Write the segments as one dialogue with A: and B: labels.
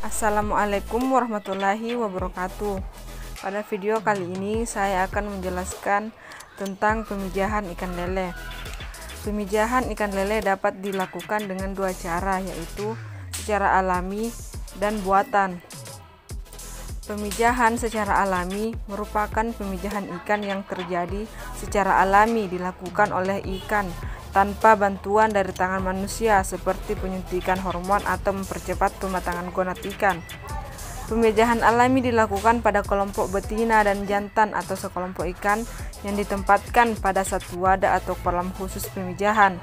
A: Assalamualaikum warahmatullahi wabarakatuh. Pada video kali ini saya akan menjelaskan tentang pemijahan ikan lele. Pemijahan ikan lele dapat dilakukan dengan dua cara, yaitu secara alami dan buatan. Pemijahan secara alami merupakan pemijahan ikan yang terjadi secara alami dilakukan oleh ikan tanpa bantuan dari tangan manusia seperti penyuntikan hormon atau mempercepat pematangan gonad ikan. Pemijahan alami dilakukan pada kelompok betina dan jantan atau sekelompok ikan yang ditempatkan pada satu wadah atau kolam khusus pemijahan.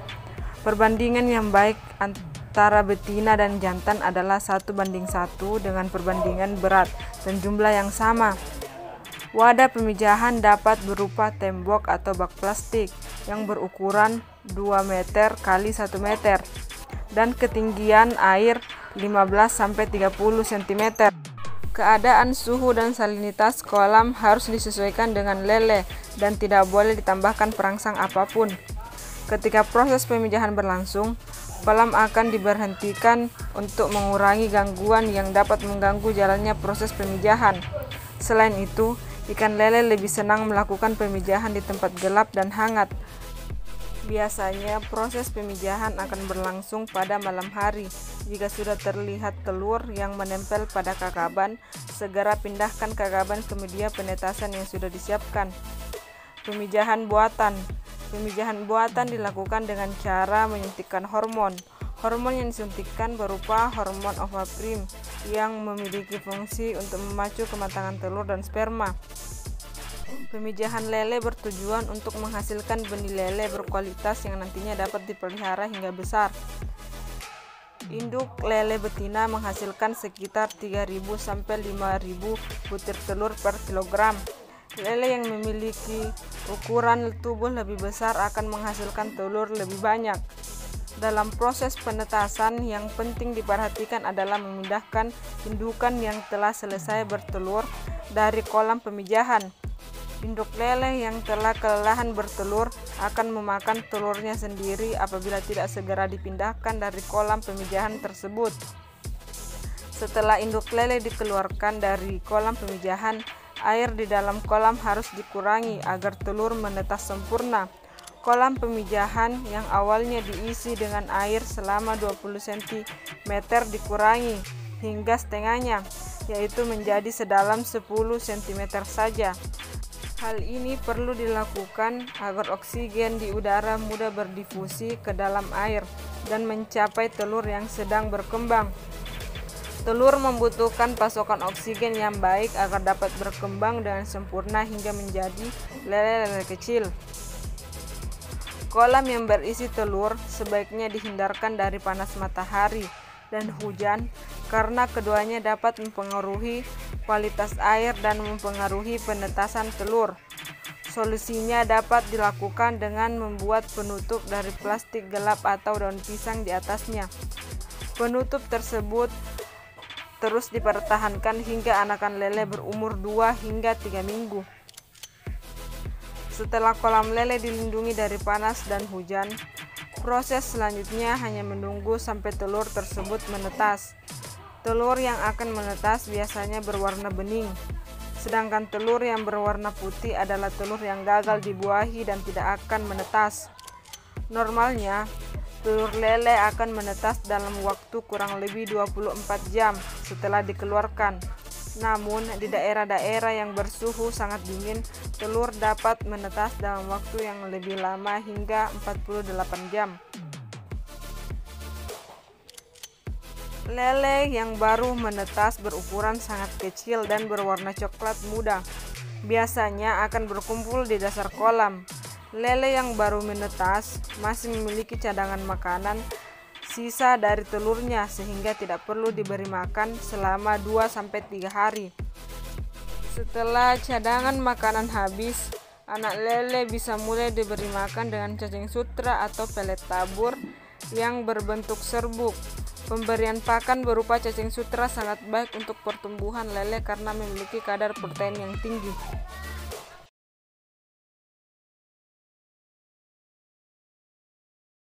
A: Perbandingan yang baik antara betina dan jantan adalah 1:1 dengan perbandingan berat dan jumlah yang sama. Wadah pemijahan dapat berupa tembok atau bak plastik yang berukuran 2 meter x 1 meter dan ketinggian air 15-30 cm. Keadaan suhu dan salinitas kolam harus disesuaikan dengan lele dan tidak boleh ditambahkan perangsang apapun. Ketika proses pemijahan berlangsung, kolam akan diberhentikan untuk mengurangi gangguan yang dapat mengganggu jalannya proses pemijahan. Selain itu, ikan lele lebih senang melakukan pemijahan di tempat gelap dan hangat. Biasanya proses pemijahan akan berlangsung pada malam hari. Jika sudah terlihat telur yang menempel pada kakaban, segera pindahkan kakaban ke media penetasan yang sudah disiapkan. Pemijahan buatan. Pemijahan buatan dilakukan dengan cara menyuntikkan hormon. Hormon yang disuntikkan berupa hormon ovaprim yang memiliki fungsi untuk memacu kematangan telur dan sperma. Pemijahan lele bertujuan untuk menghasilkan benih lele berkualitas yang nantinya dapat dipelihara hingga besar. Induk lele betina menghasilkan sekitar 3.000 sampai 5.000 butir telur per kilogram. Lele yang memiliki ukuran tubuh lebih besar akan menghasilkan telur lebih banyak. Dalam proses penetasan, yang penting diperhatikan adalah memindahkan indukan yang telah selesai bertelur dari kolam pemijahan. Induk lele yang telah kelelahan bertelur akan memakan telurnya sendiri apabila tidak segera dipindahkan dari kolam pemijahan tersebut. Setelah induk lele dikeluarkan dari kolam pemijahan, air di dalam kolam harus dikurangi agar telur menetas sempurna. Kolam pemijahan yang awalnya diisi dengan air selama 20 cm dikurangi hingga setengahnya, yaitu menjadi sedalam 10 cm saja. Hal ini perlu dilakukan agar oksigen di udara mudah berdifusi ke dalam air dan mencapai telur yang sedang berkembang. Telur membutuhkan pasokan oksigen yang baik agar dapat berkembang dengan sempurna hingga menjadi lele-lele kecil. Kolam yang berisi telur sebaiknya dihindarkan dari panas matahari dan hujan karena keduanya dapat mempengaruhi kualitas air dan mempengaruhi penetasan telur. Solusinya dapat dilakukan dengan membuat penutup dari plastik gelap atau daun pisang di atasnya. Penutup tersebut terus dipertahankan hingga anakan lele berumur 2 hingga 3 minggu. Setelah kolam lele dilindungi dari panas dan hujan, proses selanjutnya hanya menunggu sampai telur tersebut menetas. Telur yang akan menetas biasanya berwarna bening, sedangkan telur yang berwarna putih adalah telur yang gagal dibuahi dan tidak akan menetas. Normalnya, telur lele akan menetas dalam waktu kurang lebih 24 jam setelah dikeluarkan. Namun, di daerah-daerah yang bersuhu sangat dingin, telur dapat menetas dalam waktu yang lebih lama hingga 48 jam. Lele yang baru menetas berukuran sangat kecil dan berwarna coklat muda. Biasanya akan berkumpul di dasar kolam. Lele yang baru menetas masih memiliki cadangan makanan sisa dari telurnya sehingga tidak perlu diberi makan selama 2-3 hari. Setelah cadangan makanan habis, anak lele bisa mulai diberi makan dengan cacing sutra atau pelet tabur yang berbentuk serbuk. Pemberian pakan berupa cacing sutra sangat baik untuk pertumbuhan lele karena memiliki kadar protein yang tinggi.